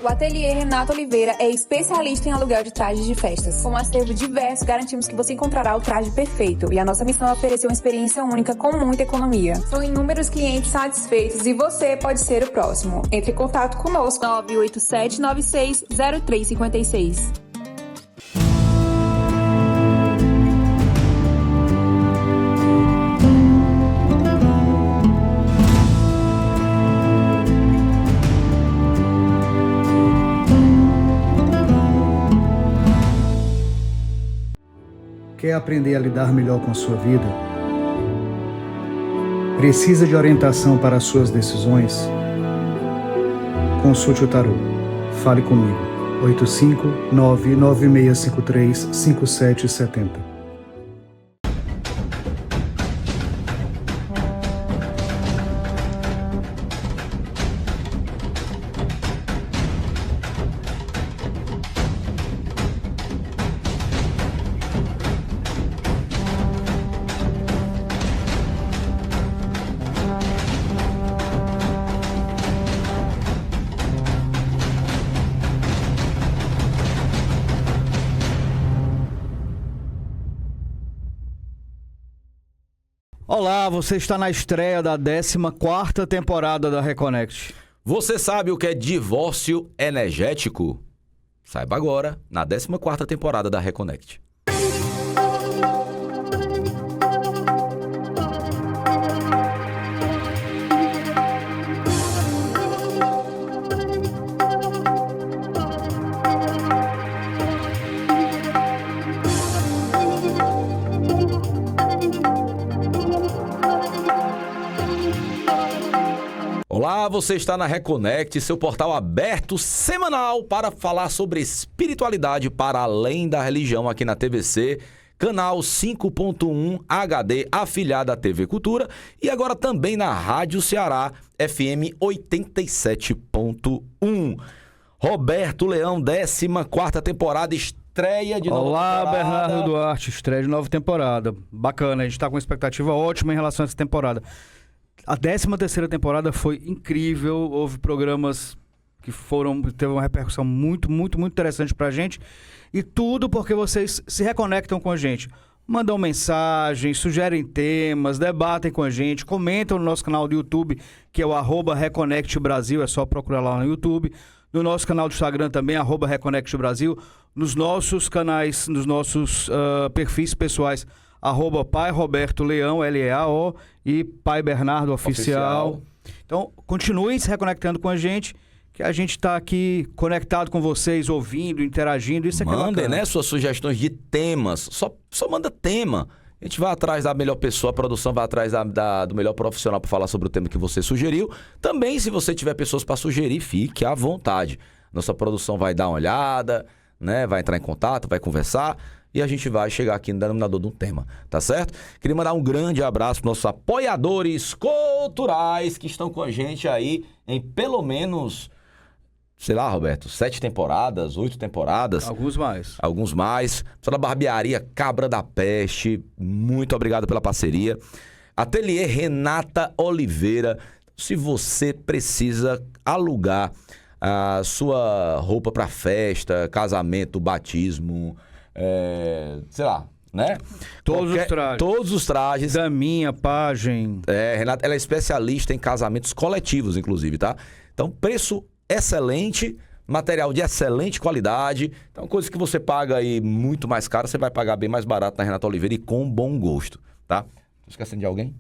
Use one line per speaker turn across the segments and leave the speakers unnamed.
O Ateliê Renata Oliveira é especialista em aluguel de trajes de festas. Com um acervo diverso, garantimos que você encontrará o traje perfeito. E a nossa missão é oferecer uma experiência única com muita economia. São inúmeros clientes satisfeitos e você pode ser o próximo. Entre em contato conosco. 987960356.
Quer aprender a lidar melhor com a sua vida? Precisa de orientação para as suas decisões? Consulte o tarô. Fale comigo. 859-9653-5770. Olá, você está na estreia da 14ª temporada da Reconnect.
Você sabe o que é divórcio energético? Saiba agora, na 14ª temporada da Reconnect. Olá, você está na Reconnect, seu portal aberto semanal para falar sobre espiritualidade para além da religião aqui na TVC, canal 5.1 HD, afiliada à TV Cultura, e agora também na Rádio Ceará, FM 87.1. Roberto Leão, 14ª temporada, estreia de nova temporada.
Olá, Bernardo Duarte, estreia de nova temporada. Bacana, a gente está com uma expectativa ótima em relação a essa temporada. A 13ª temporada foi incrível, houve programas que teve uma repercussão muito interessante pra gente, e tudo porque vocês se reconectam com a gente. Mandam mensagens, sugerem temas, debatem com a gente, comentam no nosso canal do YouTube, que é o @ReconnectBrasil, é só procurar lá no YouTube. No nosso canal do Instagram também, @ReconnectBrasil. Nos nossos canais, nos nossos perfis pessoais, @Pai Roberto Leão, Leao, e Pai Bernardo Oficial. Então, continuem se reconectando com a gente, que a gente está aqui conectado com vocês, ouvindo, interagindo. Isso é que é bacana.
Mandem, né, suas sugestões de temas. Só manda tema. A gente vai atrás da melhor pessoa, a produção vai atrás do melhor profissional para falar sobre o tema que você sugeriu. Também, se você tiver pessoas para sugerir, fique à vontade. Nossa produção vai dar uma olhada, né, vai entrar em contato, vai conversar. E a gente vai chegar aqui no denominador de um tema, tá certo? Queria mandar um grande abraço para nossos apoiadores culturais que estão com a gente aí em pelo menos, sei lá, Roberto, 7 temporadas, 8 temporadas.
Alguns mais.
Alguns mais. Pessoal da barbearia Cabra da Peste, muito obrigado pela parceria. Ateliê Renata Oliveira, se você precisa alugar a sua roupa para festa, casamento, batismo, sei lá, né?
Todos os trajes.
Todos os trajes.
Daminha, pajem.
Renata, ela é especialista em casamentos coletivos, inclusive, tá? Então, preço excelente, material de excelente qualidade. Então, coisas que você paga aí muito mais caro, você vai pagar bem mais barato na Renata Oliveira e com bom gosto, tá? Tô esquecendo de alguém?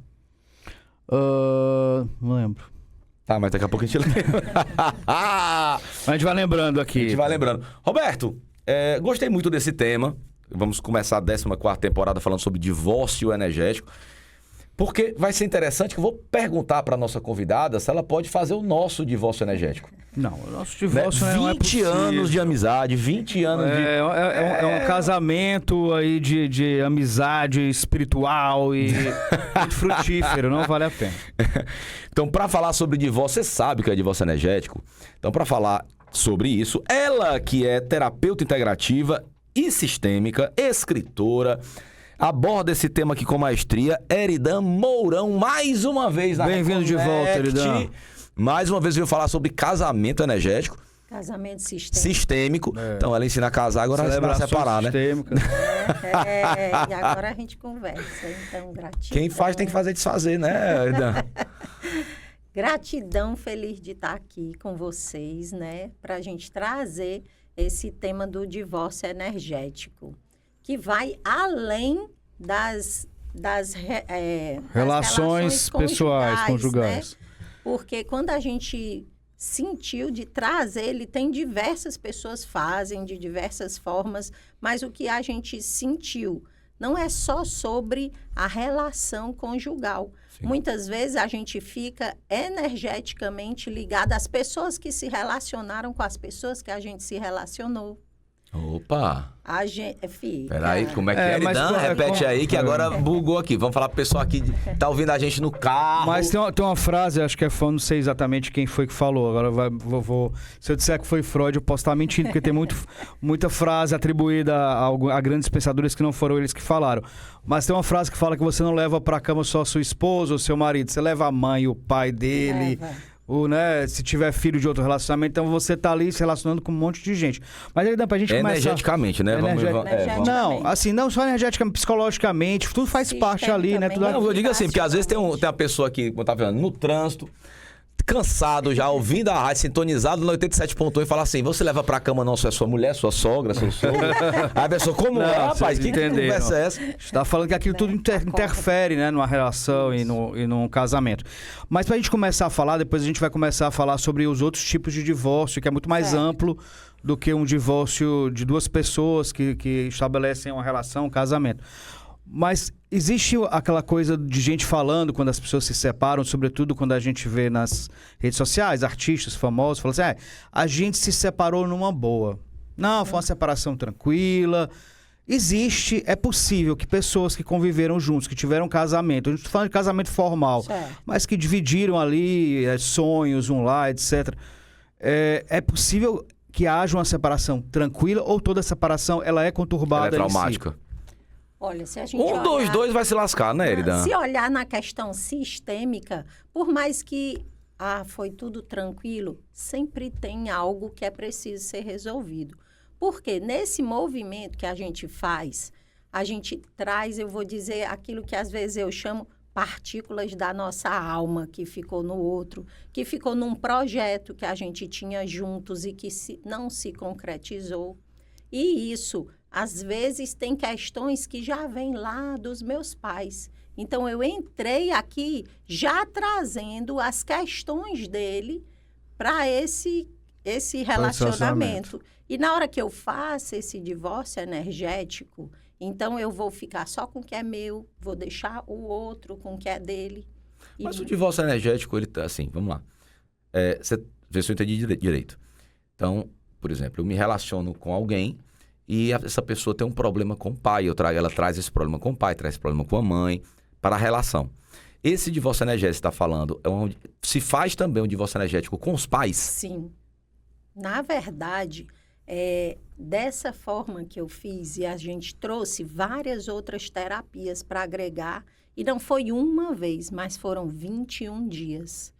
Não lembro.
Tá, mas daqui a pouco a gente lembra.
A gente vai lembrando aqui.
A gente vai lembrando. Roberto, gostei muito desse tema. Vamos começar a 14ª temporada falando sobre divórcio energético. Porque vai ser interessante que eu vou perguntar para nossa convidada se ela pode fazer o nosso divórcio energético.
Não, o nosso divórcio não é
20 anos de amizade, 20 anos de...
É um casamento aí de amizade espiritual e muito frutífero, não vale a pena.
Então, para falar sobre divórcio, você sabe o que é divórcio energético? Então, para falar sobre isso, ela que é terapeuta integrativa e sistêmica, escritora, aborda esse tema aqui com maestria, Eridan Mourão, mais uma vez na
Bem-vindo de volta, Eridan.
Mais uma vez veio falar sobre casamento energético.
Casamento sistêmico.
Sistêmico. Então, ela ensina a casar, agora ela ensina a separar, né?
E agora a gente conversa. Então, gratidão.
Quem faz tem que fazer desfazer, né?
Gratidão, feliz de estar aqui com vocês, né? Para a gente trazer esse tema do divórcio energético, que vai além das
relações pessoais, conjugais.
Né? Porque quando a gente sentiu de trazer, ele tem diversas pessoas fazem de diversas formas, mas o que a gente sentiu não é só sobre a relação conjugal. Sim. Muitas vezes a gente fica energeticamente ligado às pessoas que se relacionaram com as pessoas que a gente se relacionou.
Opa!
A gente fica...
Peraí, como é que é, Eridan? Repete aí que agora bugou aqui. Vamos falar pro pessoal aqui que tá ouvindo a gente no carro.
Mas tem uma frase, acho que é fã, não sei exatamente quem foi que falou. Agora se eu disser que foi Freud, eu posso estar mentindo, porque tem muita frase atribuída a grandes pensadores que não foram eles que falaram. Mas tem uma frase que fala que você não leva pra cama só sua esposa ou seu marido, você leva a mãe, o pai dele... Né, se tiver filho de outro relacionamento, então você tá ali se relacionando com um monte de gente. Mas aí dá pra gente começar...
Energeticamente, né?
Vamos... Não, assim, não só energeticamente, psicologicamente, tudo faz parte ali, né? Tudo...
Não, eu digo assim, porque às vezes tem uma pessoa que, como eu tava falando, no trânsito, cansado já, ouvindo a rádio, sintonizado no 87.1 e fala assim, você leva pra cama não só é sua mulher, sua sogra, seu sogro. Aí a pessoa, como é, rapaz? Que conversa é essa?
Você tá falando que aquilo tudo interfere, né, numa relação e num casamento. Mas pra gente começar a falar, depois a gente vai começar a falar sobre os outros tipos de divórcio, que é muito mais amplo do que um divórcio de duas pessoas que estabelecem uma relação, um casamento. Mas existe aquela coisa de gente falando quando as pessoas se separam, sobretudo quando a gente vê nas redes sociais, artistas famosos, falando assim, a gente se separou numa boa. Não, foi uma separação tranquila. Existe, é possível que pessoas que conviveram juntos, que tiveram casamento, a gente está falando de casamento formal, mas que dividiram ali sonhos, um lar, etc. É possível que haja uma separação tranquila ou toda separação ela é conturbada?
Ela é traumática.
Olha, se a gente
dos dois vai se lascar, né, Eridan?
Se olhar na questão sistêmica, por mais que foi tudo tranquilo, sempre tem algo que é preciso ser resolvido. Porque nesse movimento que a gente faz, a gente traz, eu vou dizer, aquilo que às vezes eu chamo partículas da nossa alma, que ficou no outro, que ficou num projeto que a gente tinha juntos e que não se concretizou. E isso... Às vezes tem questões que já vêm lá dos meus pais. Então, eu entrei aqui já trazendo as questões dele para esse relacionamento. E na hora que eu faço esse divórcio energético, então eu vou ficar só com o que é meu, vou deixar o outro com o que é dele.
Mas o divórcio energético, ele tá assim, vamos lá. Você vê se eu entendi direito. Então, por exemplo, eu me relaciono com alguém e essa pessoa tem um problema com o pai, ela traz esse problema com o pai, traz esse problema com a mãe, para a relação. Esse divórcio energético que você está falando, se faz também um divórcio energético com os pais?
Sim. Na verdade, dessa forma que eu fiz, e a gente trouxe várias outras terapias para agregar, e não foi uma vez, mas foram 21 dias.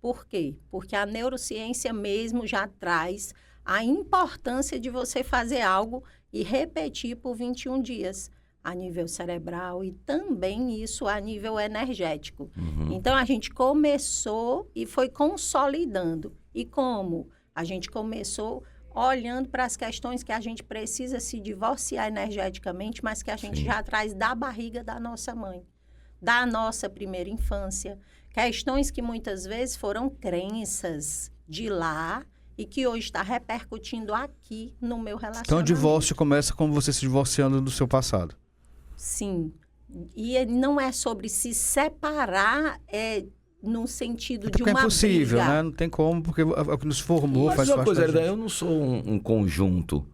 Por quê? Porque a neurociência mesmo já traz a importância de você fazer algo e repetir por 21 dias, a nível cerebral e também isso a nível energético. Uhum. Então, a gente começou e foi consolidando. E como? A gente começou olhando para as questões que a gente precisa se divorciar energeticamente, mas que a gente já traz da barriga da nossa mãe, da nossa primeira infância. Questões que muitas vezes foram crenças de lá, e que hoje está repercutindo aqui no meu relacionamento.
Então, o divórcio começa com você se divorciando do seu passado.
Sim. E não é sobre se separar no sentido de uma briga. É
impossível, né? Não tem como, porque é o que nos formou.
Mas
faz
uma coisa,
parte da gente.
Eu não sou um conjunto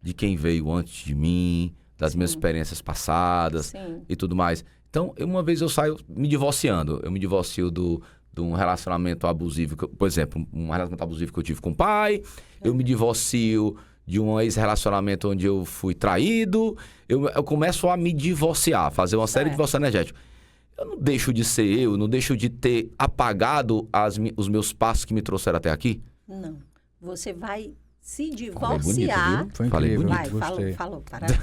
de quem veio antes de mim, das minhas experiências passadas e tudo mais. Então, uma vez eu saio me divorciando. Eu me divorcio de um relacionamento abusivo, por exemplo, um relacionamento abusivo que eu tive com o pai, eu me divorcio de um ex-relacionamento onde eu fui traído, eu começo a me divorciar, fazer uma série de divórcios energéticos. Eu não deixo de ser eu, não deixo de ter apagado os meus passos que me trouxeram até aqui?
Não. você vai se
Falei bonito,
divorciar.
viu?
Foi
Falei
incrível.
bonito.
Vai,
gostei.
falou, parabéns.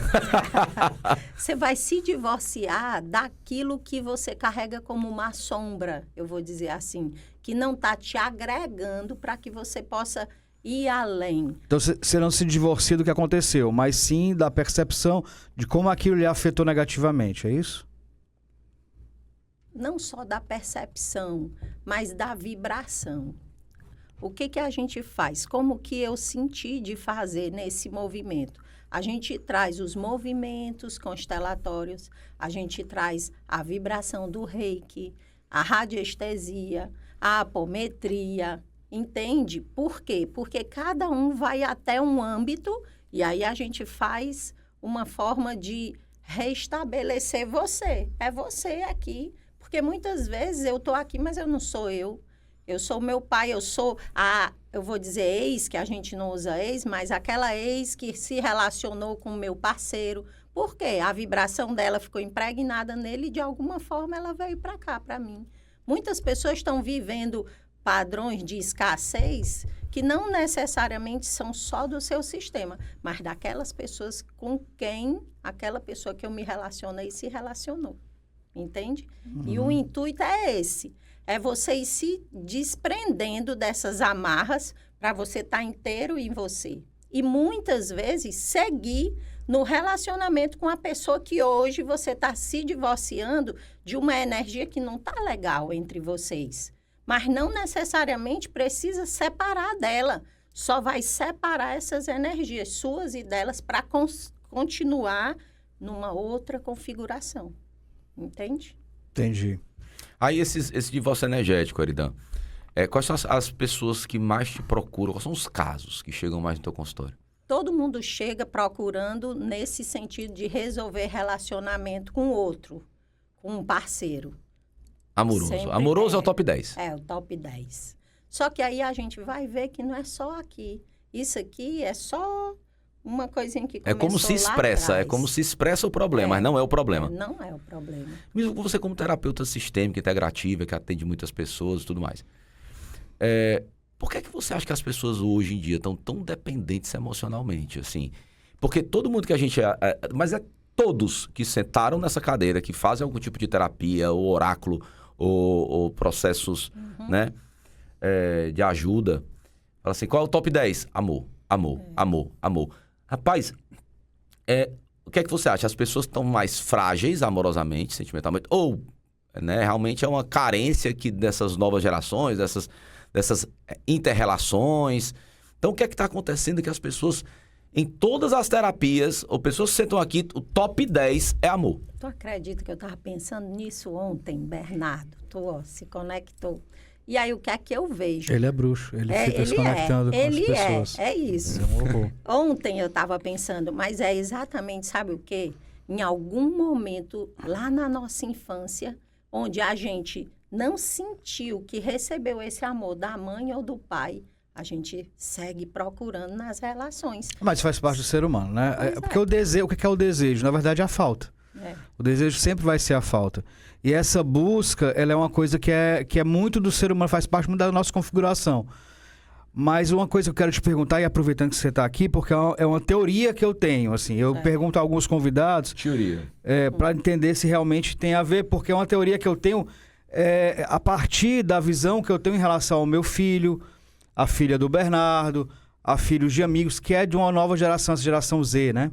Você vai se divorciar daquilo que você carrega como uma sombra, eu vou dizer assim, que não está te agregando para que você possa ir além.
Então você não se divorcia do que aconteceu, mas sim da percepção de como aquilo lhe afetou negativamente, é isso?
Não só da percepção, mas da vibração. O que a gente faz? Como que eu senti de fazer nesse movimento? A gente traz os movimentos constelatórios, a gente traz a vibração do reiki, a radiestesia, a apometria, entende? Por quê? Porque cada um vai até um âmbito e aí a gente faz uma forma de restabelecer você. É você aqui. Porque muitas vezes eu estou aqui, mas eu não sou eu. Eu sou meu pai, eu sou eu vou dizer ex, que a gente não usa ex, mas aquela ex que se relacionou com o meu parceiro. Por quê? A vibração dela ficou impregnada nele e de alguma forma ela veio para cá, para mim. Muitas pessoas estão vivendo padrões de escassez que não necessariamente são só do seu sistema, mas daquelas pessoas com quem aquela pessoa que eu me relacionei se relacionou. Entende? E o intuito é esse. É você ir se desprendendo dessas amarras para você estar inteiro em você. E muitas vezes seguir no relacionamento com a pessoa que hoje você está se divorciando de uma energia que não está legal entre vocês. Mas não necessariamente precisa separar dela. Só vai separar essas energias suas e delas para continuar numa outra configuração. Entende?
Entendi.
Aí esse divórcio energético, Eridan, quais são as pessoas que mais te procuram? Quais são os casos que chegam mais no teu consultório?
Todo mundo chega procurando nesse sentido de resolver relacionamento com outro, com um parceiro.
Amoroso.
Sempre
Amoroso é o top 10.
É, o top 10. Só que aí a gente vai ver que não é só aqui. Isso aqui é só uma coisinha que começou
É como se expressa,
lá
é
atrás.
como se expressa o problema, mas não é o problema.
Não é o problema.
Mesmo você como terapeuta sistêmica, integrativa, que atende muitas pessoas e tudo mais. Por que você acha que as pessoas hoje em dia estão tão dependentes emocionalmente, assim? Porque todo mundo que a gente... mas é todos que sentaram nessa cadeira, que fazem algum tipo de terapia, ou oráculo, ou processos, né, de ajuda. Fala assim, qual é o top 10? Amor, amor, amor, amor. Rapaz, o que é que você acha? As pessoas estão mais frágeis amorosamente, sentimentalmente? Ou, né, realmente é uma carência dessas novas gerações, dessas inter-relações? Então, o que é que está acontecendo que as pessoas, em todas as terapias, ou pessoas que sentam aqui, o top 10 é amor?
Tu acredita que eu estava pensando nisso ontem, Bernardo? Tu se conectou. E aí, o que é que eu vejo?
Ele é bruxo, ele fica se conectando com as pessoas.
É isso.
É um horror.
Ontem eu estava pensando, mas é exatamente, sabe o quê? Em algum momento, lá na nossa infância, onde a gente não sentiu que recebeu esse amor da mãe ou do pai, a gente segue procurando nas relações.
Mas faz parte do ser humano, né?
Pois
Porque o desejo, o que é o desejo? Na verdade, é a falta. O desejo sempre vai ser a falta. E essa busca, ela é uma coisa que é muito do ser humano, faz parte muito da nossa configuração. Mas uma coisa que eu quero te perguntar, e aproveitando que você está aqui, porque é uma teoria que eu tenho, assim, eu pergunto a alguns convidados para entender se realmente tem a ver, porque é uma teoria que eu tenho a partir da visão que eu tenho em relação ao meu filho, a filha do Bernardo, a filhos de amigos, que é de uma nova geração, essa geração Z, né?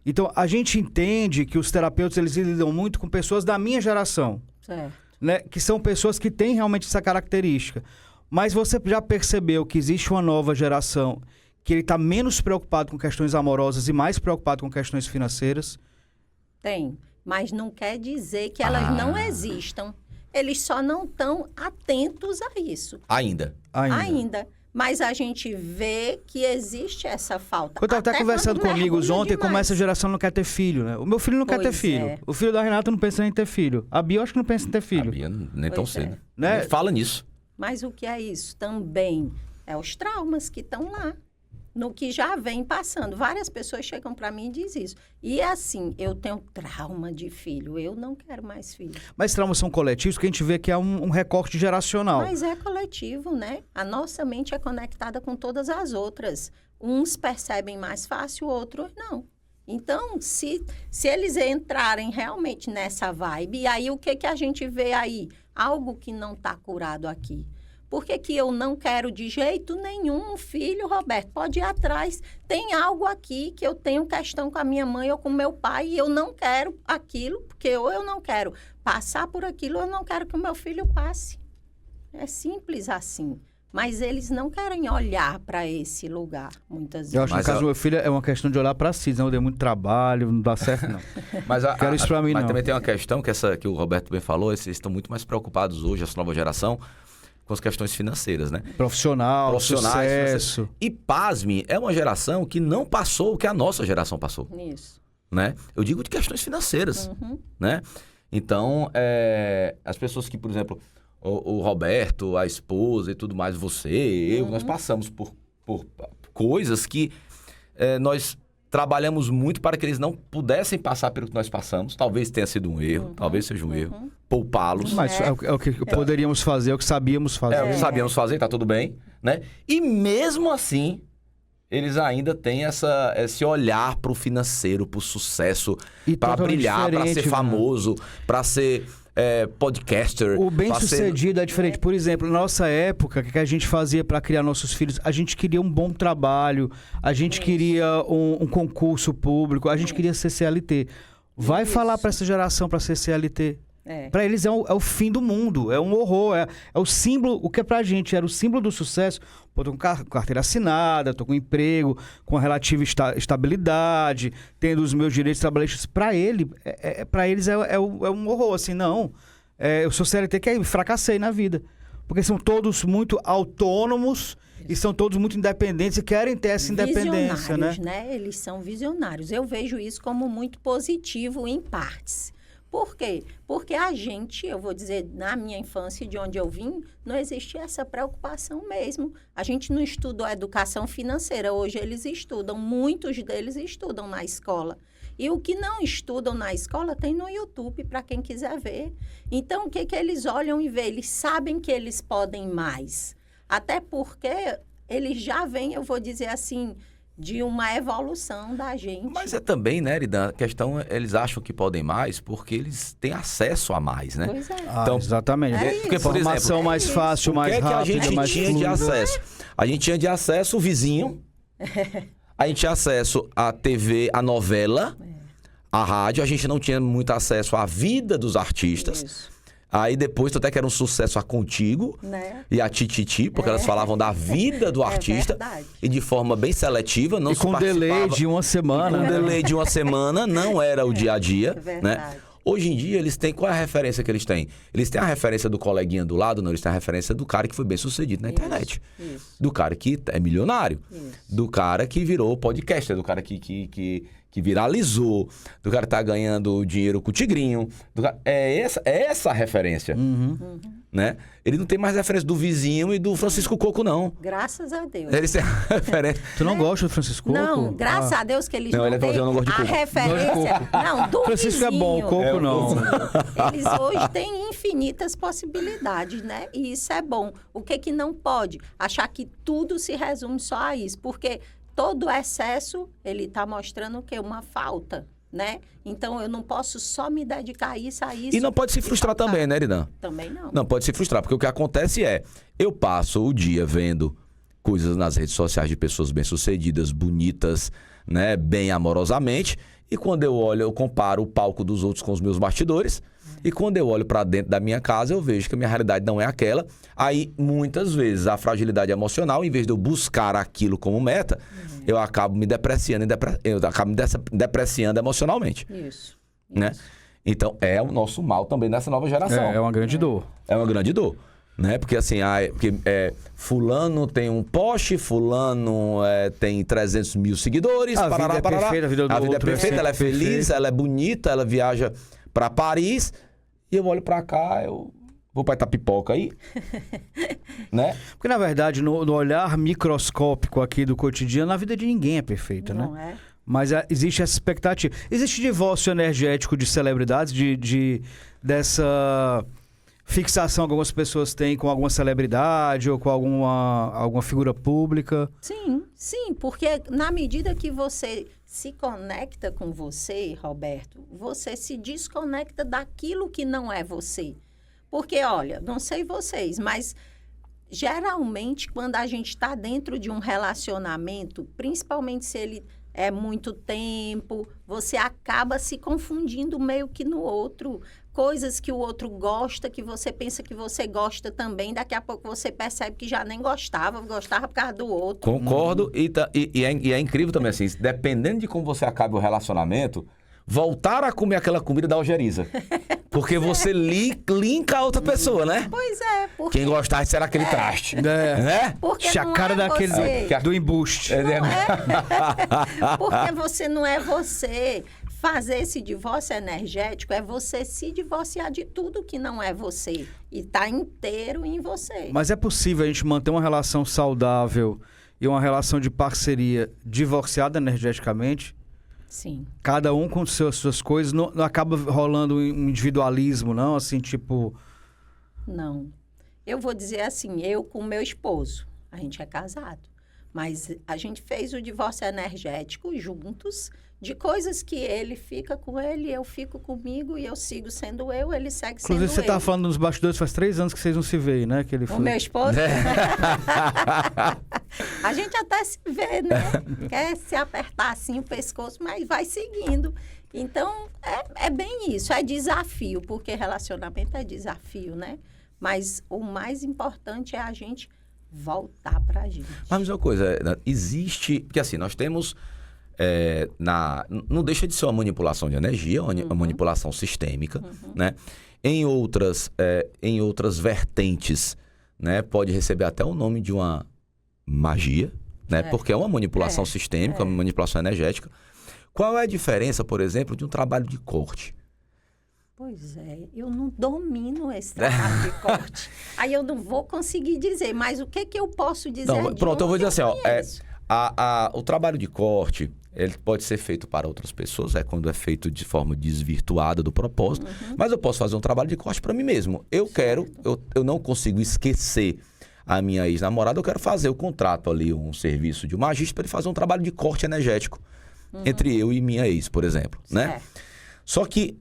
Então, a gente entende que os terapeutas, eles lidam muito com pessoas da minha geração,
Certo.
né? Que são pessoas que têm realmente essa característica. Mas você já percebeu que existe uma nova geração que ele está menos preocupado com questões amorosas e mais preocupado com questões financeiras?
Tem. Mas não quer dizer que elas não existam. Eles só não estão atentos a isso.
Ainda.
Mas a gente vê que existe essa falta.
Eu estava até conversando com amigos ontem, como essa geração não quer ter filho, né? O meu filho não quer ter
Pois
filho.
é.
O filho da Renata não pensa em ter filho. A Bia, eu acho que não pensa em ter filho.
A Bia nem tão
Pois é.
cedo.
Né?
Nem fala nisso.
Mas o que é isso? Também é os traumas que estão lá. no que já vem passando. Várias pessoas chegam para mim e dizem isso. E assim, eu tenho trauma de filho, eu não quero mais filho.
Mas traumas são coletivos, porque a gente vê que é um recorte geracional.
Mas é coletivo, né? A nossa mente é conectada com todas as outras. Uns percebem mais fácil, outros não. Então, se eles entrarem realmente nessa vibe, e aí o que a gente vê aí? Algo que não está curado aqui. Por que eu não quero de jeito nenhum um filho, Roberto? Pode ir atrás. Tem algo aqui que eu tenho questão com a minha mãe ou com meu pai e eu não quero aquilo, porque ou eu não quero passar por aquilo ou eu não quero que o meu filho passe. É simples assim. Mas eles não querem olhar para esse lugar, muitas vezes.
Eu acho que no caso do meu filho é uma questão de olhar para si. Não, eu dei muito trabalho, não dá certo, não.
Quero
isso para mim,
mas
não.
também tem uma questão que o Roberto bem falou, eles estão muito mais preocupados hoje, essa nova geração, com as questões financeiras, né?
Profissionais, sucesso.
E pasme, é uma geração que não passou o que a nossa geração passou.
Isso.
Né? Eu digo de questões financeiras, né? Então, as pessoas que, por exemplo, o Roberto, a esposa e tudo mais, você, eu, nós passamos por coisas que nós trabalhamos muito para que eles não pudessem passar pelo que nós passamos. Talvez tenha sido um erro, talvez seja um erro. Poupá-los.
Mas é o que poderíamos fazer, é o que sabíamos fazer.
É o que sabíamos fazer, tá tudo bem, né? E mesmo assim, eles ainda têm esse olhar pro financeiro, pro sucesso, para brilhar, para ser famoso, para ser podcaster.
O bem-sucedido é diferente. Por exemplo, na nossa época, o que a gente fazia para criar nossos filhos? A gente queria um bom trabalho, a gente queria um concurso público, a gente queria ser CLT. Vai falar para essa geração para ser CLT. Para eles é o fim do mundo, é um horror, é o símbolo, o que pra gente era o símbolo do sucesso. Pô, tô com carteira assinada, tô com emprego, com relativa estabilidade, tendo os meus direitos trabalhistas. Para eles é um horror, assim, não. Eu sou CLT que fracassei na vida. Porque são todos muito autônomos e são todos muito independentes e querem ter essa independência, né?
Eles são visionários. Eu vejo isso como muito positivo em partes. Por quê? Porque eu vou dizer, na minha infância, de onde eu vim, não existia essa preocupação mesmo. A gente não estudou a educação financeira. Hoje eles estudam, muitos deles estudam na escola. E o que não estudam na escola tem no YouTube, para quem quiser ver. Então, o que eles olham e veem? Eles sabem que eles podem mais. Até porque eles já vêm, eu vou dizer assim, de uma evolução da gente.
Mas também, né, Eridan, a questão, eles acham que podem mais porque eles têm acesso a mais, né?
Pois é.
Então,
exatamente.
Porque, por
informação
exemplo,
mais fácil, mais rápida,
a gente
mais
tinha de acesso? A gente tinha de acesso o vizinho, a gente tinha acesso à TV, à novela, à rádio, a gente não tinha muito acesso à vida dos artistas.
Isso.
Aí depois, até que era um sucesso a Contigo,
né?
E a Tititi, porque elas falavam da vida do artista
verdade.
E de forma bem seletiva, não
e com delay de uma semana.
Com delay de uma semana, não era o dia a dia,
verdade.
né? Hoje em dia, eles têm... Qual é a referência que eles têm? Eles têm a referência do coleguinha do lado? Não, eles têm a referência do cara que foi bem sucedido na internet.
Isso.
Do cara que é milionário.
Isso.
Do cara que virou podcaster. Do cara que viralizou. Do cara que tá ganhando dinheiro com o Tigrinho. É essa a referência. Né? Ele não tem mais referência do vizinho e do Francisco Coco, não.
Graças a Deus.
Eles têm a referência...
Tu não gosta do Francisco Coco?
Não, graças a Deus que eles
Não, ele é
têm
eu não gosto de
a
coco.
referência. Não, do
Francisco
vizinho.
é bom, Coco não.
Eles hoje têm infinitas possibilidades, né? E isso é bom. O que não pode? Achar que tudo se resume só a isso. Porque todo excesso, ele está mostrando o quê? Uma falta, né? Então, eu não posso só me dedicar a isso.
E não pode se frustrar também, né, Eridan?
Também não.
Não pode se frustrar, porque o que acontece eu passo o dia vendo coisas nas redes sociais de pessoas bem-sucedidas, bonitas, né, bem amorosamente, e quando eu olho, eu comparo o palco dos outros com os meus bastidores, e quando eu olho para dentro da minha casa, eu vejo que a minha realidade não é aquela. Aí, muitas vezes, a fragilidade emocional, em vez de eu buscar aquilo como meta, eu acabo me depreciando, depreciando emocionalmente.
Isso.
Né? Então, é o nosso mal também nessa nova geração.
É uma grande dor.
É uma grande dor. Né? Porque assim, fulano tem um Porsche, fulano tem 300 mil seguidores.
A vida é perfeita, a vida do
A vida é
outro
perfeita, ela é feliz, ela é bonita, ela viaja para Paris. E eu olho para cá, Vou para pipoca aí. Né?
Porque, na verdade, no olhar microscópico aqui do cotidiano, a vida de ninguém é perfeita, né?
Não é?
Mas existe essa expectativa. Existe divórcio energético de celebridades, dessa fixação que algumas pessoas têm com alguma celebridade ou com alguma figura pública?
Sim, porque na medida que você se conecta com você, Roberto, você se desconecta daquilo que não é você. Porque, olha, não sei vocês, mas geralmente quando a gente está dentro de um relacionamento, principalmente se ele é muito tempo, você acaba se confundindo meio que no outro. Coisas que o outro gosta, que você pensa que você gosta também, daqui a pouco você percebe que já nem gostava por causa do outro.
Concordo, e é incrível também, assim, dependendo de como você acabe o relacionamento, voltar a comer aquela comida dá algeriza. Porque você linka a outra pessoa, né?
Pois é. Porque...
Quem gostar será aquele traste. Né?
Porque
a cara daquele do embuste.
Porque você não é você. Fazer esse divórcio energético é você se divorciar de tudo que não é você. E tá inteiro em você.
Mas é possível a gente manter uma relação saudável e uma relação de parceria divorciada energeticamente?
Sim.
Cada um com suas coisas, não acaba rolando um individualismo, não? Assim, tipo...
Não. Eu vou dizer assim, eu com meu esposo, a gente é casado, mas a gente fez o divórcio energético juntos, de coisas que ele fica com ele, eu fico comigo e eu sigo sendo eu, ele segue sendo
Inclusive, você
ele.
tava falando nos bastidores, faz 3 anos que vocês não se veem, né? Que ele
O meu esposo? A gente até se vê, né? Quer se apertar assim o pescoço, mas vai seguindo. Então, é bem isso, é desafio, porque relacionamento é desafio, né? Mas o mais importante é a gente voltar pra gente.
Mas uma coisa, existe... Porque assim, nós temos... não deixa de ser uma manipulação de energia, uma manipulação sistêmica, né? Em outras vertentes, né? Pode receber até o nome de uma magia, né? Porque é uma manipulação sistêmica, uma manipulação energética. Qual é a diferença, por exemplo, de um trabalho de corte?
Pois é, eu não domino esse trabalho de corte. Aí eu não vou conseguir dizer, mas o que eu posso dizer?
Não, pronto, eu vou dizer assim,
ó,
o trabalho de corte, ele pode ser feito para outras pessoas, quando é feito de forma desvirtuada do propósito, mas eu posso fazer um trabalho de corte para mim mesmo. Eu não consigo esquecer a minha ex-namorada, eu quero fazer o contrato ali, um serviço de um magista para ele fazer um trabalho de corte energético entre eu e minha ex, por exemplo, né? Só que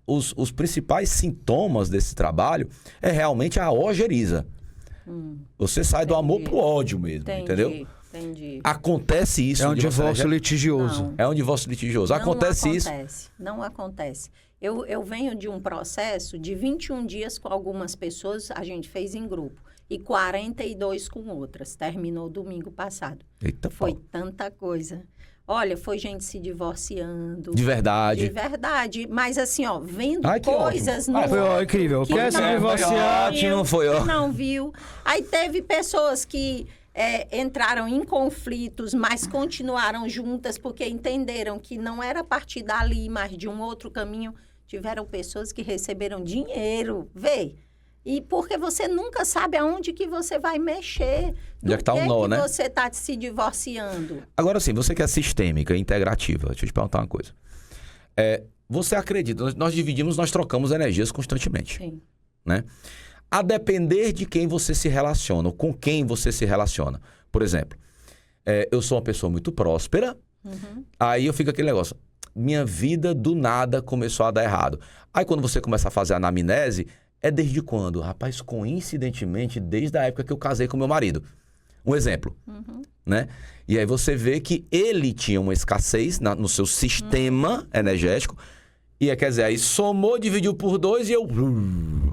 os principais sintomas desse trabalho é realmente a ojeriza. Você sai do amor pro ódio mesmo, entendeu?
Entendi.
Acontece isso.
É um divórcio litigioso.
Não.
É um divórcio litigioso. Acontece isso.
Não acontece. Eu venho de um processo de 21 dias com algumas pessoas, a gente fez em grupo, e 42 com outras. Terminou domingo passado.
Eita,
foi tanta coisa. Olha, foi gente se divorciando.
De verdade.
De verdade. Mas assim, ó, vendo
que
coisas...
ótimo.
Foi incrível. Quer se divorciar?
Não foi, ó.
Não viu. Aí teve pessoas que entraram em conflitos, mas continuaram juntas porque entenderam que não era a partir dali, mas de um outro caminho. Tiveram pessoas que receberam dinheiro. Vê. E porque você nunca sabe aonde que você vai mexer.
Onde é que tá o nó, né?
Você tá se divorciando.
Agora sim, você que é sistêmica, integrativa, deixa eu te perguntar uma coisa. Você acredita, nós trocamos energias constantemente.
Sim.
Né? A depender de quem você se relaciona, ou com quem você se relaciona. Por exemplo, eu sou uma pessoa muito próspera, aí eu fico aquele negócio, minha vida do nada começou a dar errado. Aí quando você começa a fazer a anamnese, desde quando? Rapaz, coincidentemente, desde a época que eu casei com meu marido. Um exemplo, né? E aí você vê que ele tinha uma escassez no seu sistema energético, e quer dizer, aí somou, dividiu por 2 e eu...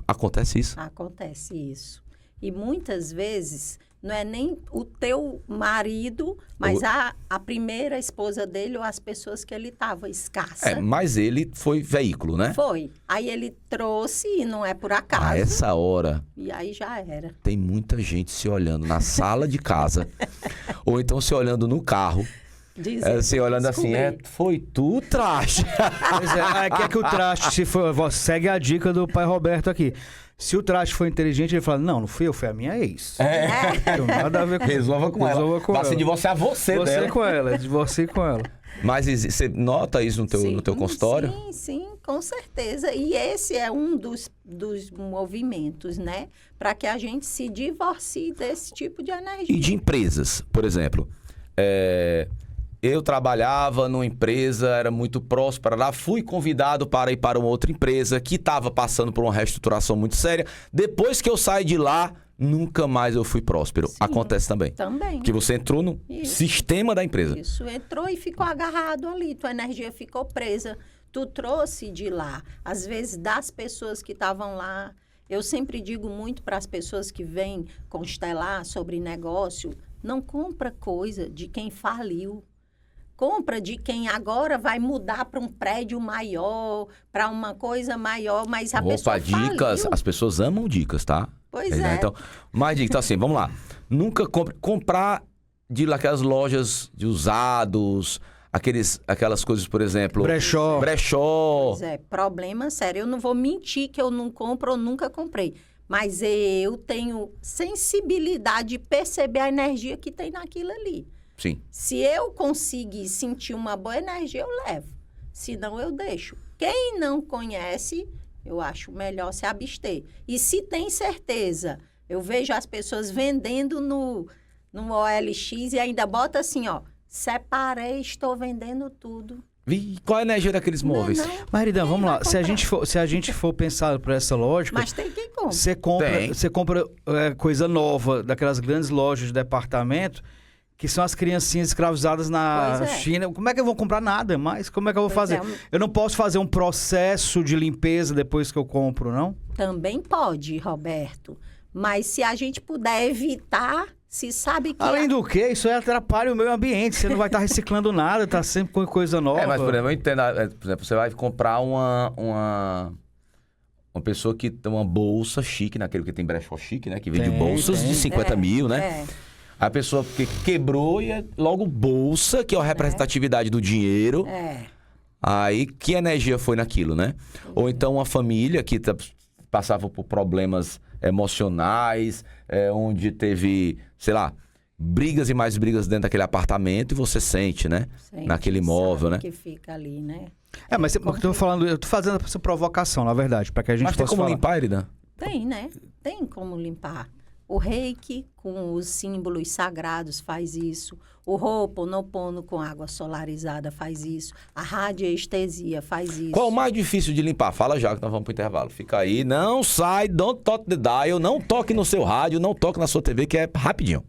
Acontece isso?
Acontece isso. E muitas vezes não é nem o teu marido, mas a primeira esposa dele ou as pessoas que ele estava escassa.
Mas ele foi veículo, né?
Foi. Aí ele trouxe e não é por acaso.
A essa hora...
E aí já era.
Tem muita gente se olhando na sala de casa, ou então se olhando no carro. Assim, olhando assim, foi tu, traste.
Pois quer que o traste, se for, segue a dica do pai Roberto aqui. Se o traste for inteligente, ele fala, não fui eu, foi a minha ex. Não tem nada a ver com
Resolva com ela. Vai se divorciar você dela.
com ela, divorcie com ela.
Mas você nota isso no teu consultório?
Sim, com certeza. E esse é um dos movimentos, né? Para que a gente se divorcie desse tipo de energia.
E de empresas, por exemplo. Eu trabalhava numa empresa, era muito próspera lá, fui convidado para ir para uma outra empresa que estava passando por uma reestruturação muito séria. Depois que eu saí de lá, nunca mais eu fui próspero.
Sim,
acontece também.
Também.
Que você entrou no sistema da empresa.
Isso, entrou e ficou agarrado ali, tua energia ficou presa. Tu trouxe de lá, às vezes das pessoas que estavam lá. Eu sempre digo muito para as pessoas que vêm constelar sobre negócio, não compra coisa de quem faliu. Compra de quem agora vai mudar para um prédio maior, para uma coisa maior, mas a pessoa
dicas,
faliu.
as pessoas amam dicas, tá?
Pois é.
Então, mais dicas. Então, assim, vamos lá. Nunca comprar de aquelas lojas de usados, aquelas coisas, por exemplo...
Brechó.
Pois é, problema sério. Eu não vou mentir que eu não compro ou nunca comprei. Mas eu tenho sensibilidade de perceber a energia que tem naquilo ali.
Sim.
Se eu conseguir sentir uma boa energia, eu levo. Se não, eu deixo. Quem não conhece, eu acho melhor se abster. E se tem certeza, eu vejo as pessoas vendendo no OLX e ainda bota assim, ó, separei, estou vendendo tudo.
Qual a energia daqueles móveis?
Maridão, vamos lá. Se a gente for pensar por essa lógica...
Mas tem quem compra.
Você compra coisa nova daquelas grandes lojas de departamento... que são as criancinhas escravizadas na China. Como é que eu vou comprar nada mais? Como é que eu vou fazer? Eu não posso fazer um processo de limpeza depois que eu compro, não?
Também pode, Roberto. Mas se a gente puder evitar, se sabe que...
Além do que, isso atrapalha o meio ambiente. Você não vai estar reciclando nada, tá sempre com coisa nova.
Mas, por exemplo, eu entendo. Por exemplo, você vai comprar uma pessoa que tem uma bolsa chique, naquele que tem brechó chique, né? Que vende bolsas de 50 mil, né? A pessoa que quebrou e é logo bolsa, que é a representatividade do dinheiro. Aí, que energia foi naquilo, né? Ou então uma família que passava por problemas emocionais, onde teve, sei lá, brigas e mais brigas dentro daquele apartamento e você sente, né? Naquele imóvel, né?
Que fica ali, né?
Mas eu tô fazendo essa provocação, na verdade, para que a gente possa
falar. Mas tem como limpar, Irina?
Tem, né? Tem como limpar. O reiki, com os símbolos sagrados, faz isso. O Ho'oponopono, com água solarizada, faz isso. A radiestesia faz isso.
Qual o mais difícil de limpar? Fala já, que nós vamos pro intervalo. Fica aí, não sai, don't touch the dial, não toque no seu rádio, não toque na sua TV, que é rapidinho.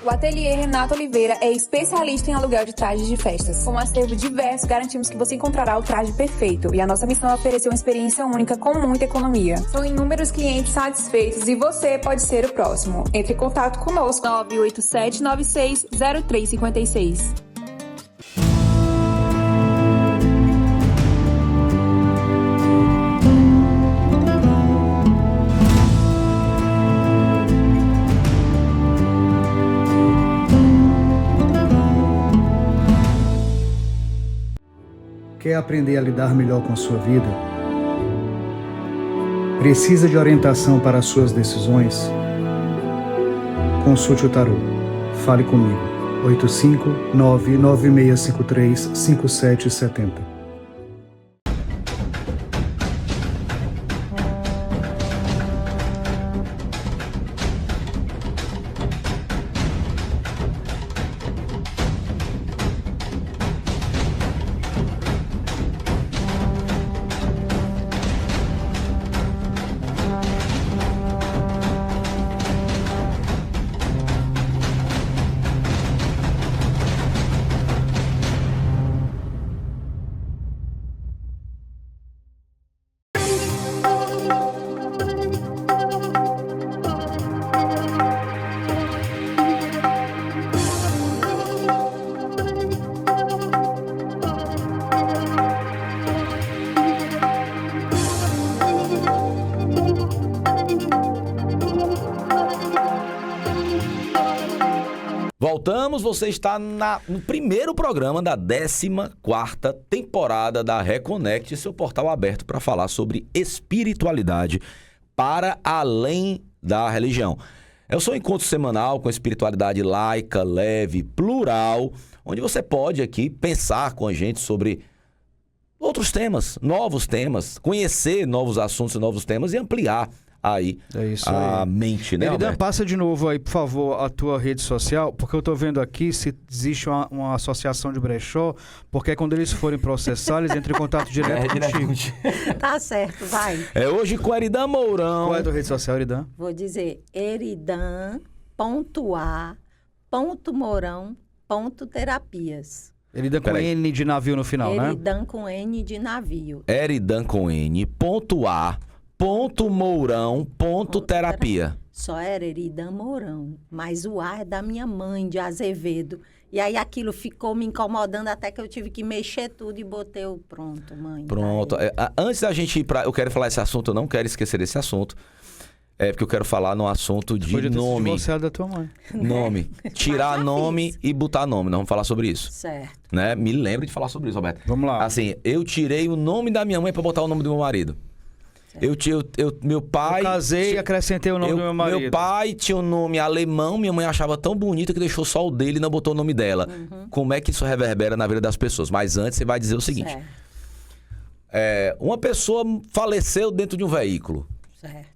O Ateliê Renato Oliveira é especialista em aluguel de trajes de festas. Com um acervo diverso, garantimos que você encontrará o traje perfeito. E a nossa missão é oferecer uma experiência única com muita economia. São inúmeros clientes satisfeitos e você pode ser o próximo. Entre em contato conosco. 987960356.
Quer aprender a lidar melhor com a sua vida? Precisa de orientação para as suas decisões? Consulte o tarô. Fale comigo. 859-9653-5770.
Voltamos, você está no primeiro programa da 14ª temporada da Reconnect, seu portal aberto para falar sobre espiritualidade para além da religião. É o seu encontro semanal com espiritualidade laica, leve, plural, onde você pode aqui pensar com a gente sobre outros temas, novos temas, conhecer novos assuntos e novos temas e ampliar aí a mente, né,
Eridan,
Alberto?
passa de novo aí, por favor, a tua rede social, porque eu tô vendo aqui se existe uma associação de brechó, porque quando eles forem processar, eles entram em contato direto contigo.
Tá certo, vai.
É hoje com Eridan Mourão.
Qual é a tua rede social, Eridan?
Vou dizer eridan.a.mourão.terapias.
Eridan com
Peraí.
N de navio no final, né?
Eridan com N de navio.
Eridan com N.A.Mourão.terapia.
Só era Eridan Mourão, mas o A é da minha mãe, de Azevedo. E aí aquilo ficou me incomodando até que eu tive que mexer tudo e botei o pronto, mãe.
Pronto. Antes da gente ir pra... Eu quero falar esse assunto, eu não quero esquecer desse assunto. É porque eu quero falar no assunto de
Podia ter se
nome.
divorciado da tua mãe.
Nome. Tirar
já
nome
fiz.
e botar nome. Nós vamos falar sobre isso.
Certo.
Né? Me lembre de falar sobre isso, Roberto.
Vamos lá.
Assim, eu tirei o nome da minha mãe pra botar o nome do meu marido. Meu pai...
Eu casei e acrescentei o nome do meu marido.
Meu pai tinha um nome alemão, minha mãe achava tão bonito que deixou só o dele e não botou o nome dela. Como é que isso reverbera na vida das pessoas? Mas antes você vai dizer o seguinte.
Certo.
Uma pessoa faleceu dentro de um veículo,
Certo.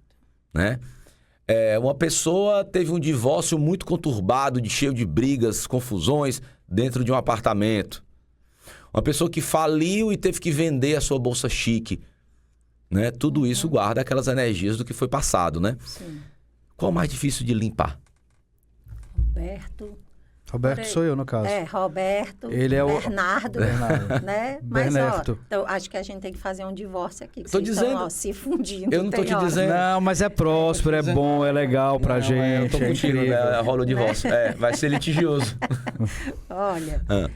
né? Uma pessoa teve um divórcio muito conturbado, cheio de brigas, confusões, dentro de um apartamento. Uma pessoa que faliu e teve que vender a sua bolsa chique. Né? Tudo isso guarda aquelas energias do que foi passado, né?
Sim.
Qual o mais difícil de limpar?
Roberto sou eu, no caso.
Roberto,
Ele é o-
Bernardo, né? Mas,
Bernardo.
então, acho que a gente tem que fazer um divórcio aqui. Que
Tô
vocês
dizendo-
estão, se fundindo.
Eu não tô
tem
te
hora.
dizendo.
Não, mas é próspero, é bom, é legal pra
Eu
gente,
tô
é
contigo,
incrível.
né? Rola o divórcio. Vai ser litigioso.
Olha,
Ah.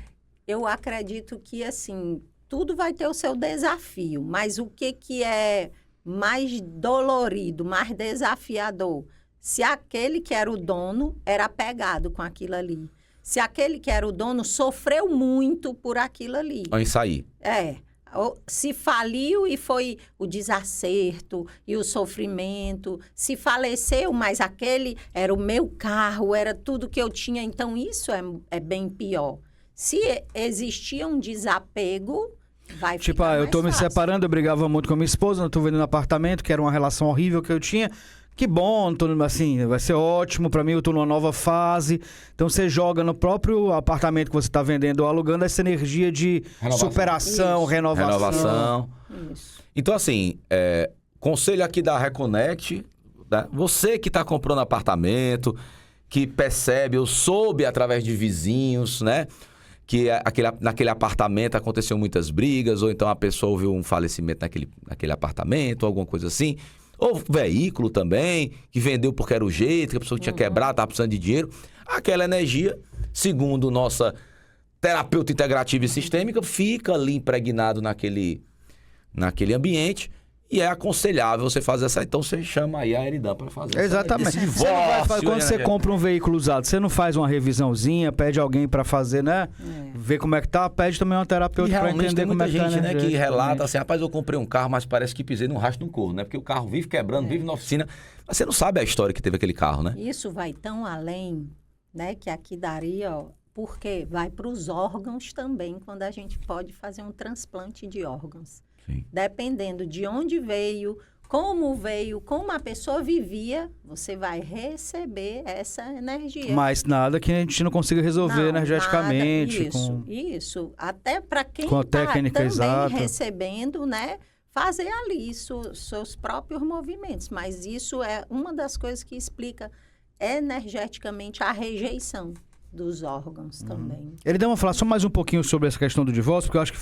eu acredito que, assim, tudo vai ter o seu desafio, mas o que é mais dolorido, mais desafiador? Se aquele que era o dono era apegado com aquilo ali. Se aquele que era o dono sofreu muito por aquilo ali.
Vamos sair.
Se faliu e foi o desacerto e o sofrimento. Se faleceu, mas aquele era o meu carro, era tudo que eu tinha. Então, isso é bem pior. Se existia um desapego, vai
Tipo,
ficar
eu
mais
tô me
fácil.
separando, eu brigava muito com a minha esposa, não tô vendendo apartamento, que era uma relação horrível que eu tinha. Que bom, assim, vai ser ótimo pra mim, eu tô numa nova fase. Então você joga no próprio apartamento que você tá vendendo ou alugando essa energia de
Renovação.
superação,
Isso.
renovação.
Isso.
Então, assim, conselho aqui da Reconnect, né? Você que está comprando apartamento, que percebe ou soube através de vizinhos, né? Que naquele apartamento aconteceu muitas brigas, ou então a pessoa ouviu um falecimento naquele apartamento, alguma coisa assim. Ou veículo também, que vendeu porque era o jeito, que a pessoa tinha quebrado, estava precisando de dinheiro. Aquela energia, segundo nossa terapeuta integrativa e sistêmica, fica ali impregnado naquele ambiente. E é aconselhável você fazer essa. Então você chama aí a Eridan para fazer
Exatamente.
esse
Você não vai
divórcio.
fazer- quando você compra um veículo usado, você não faz uma revisãozinha, pede alguém pra fazer, né? Ver como é que tá, pede também uma
E
terapeuta pra
realmente
entender
tem
como
muita
é que tá.
gente,
a
né, que
energia.
relata assim, rapaz, eu comprei um carro, mas parece que pisei num rastro de um corno, né? Porque o carro vive quebrando, vive na oficina. Mas você não sabe a história que teve aquele carro, né?
Isso vai tão além, né, que aqui daria, porque vai para os órgãos também, quando a gente pode fazer um transplante de órgãos.
Sim.
Dependendo de onde veio, como a pessoa vivia, você vai receber essa energia.
Mas nada que a gente não consiga resolver
Não,
energeticamente.
nada. Isso. Até para quem
com a
está
técnica
também
exata.
recebendo, né? Fazer ali seus próprios movimentos. Mas isso é uma das coisas que explica energeticamente a rejeição dos órgãos também.
Ele deu uma falar só mais um pouquinho sobre essa questão do divórcio, porque eu acho que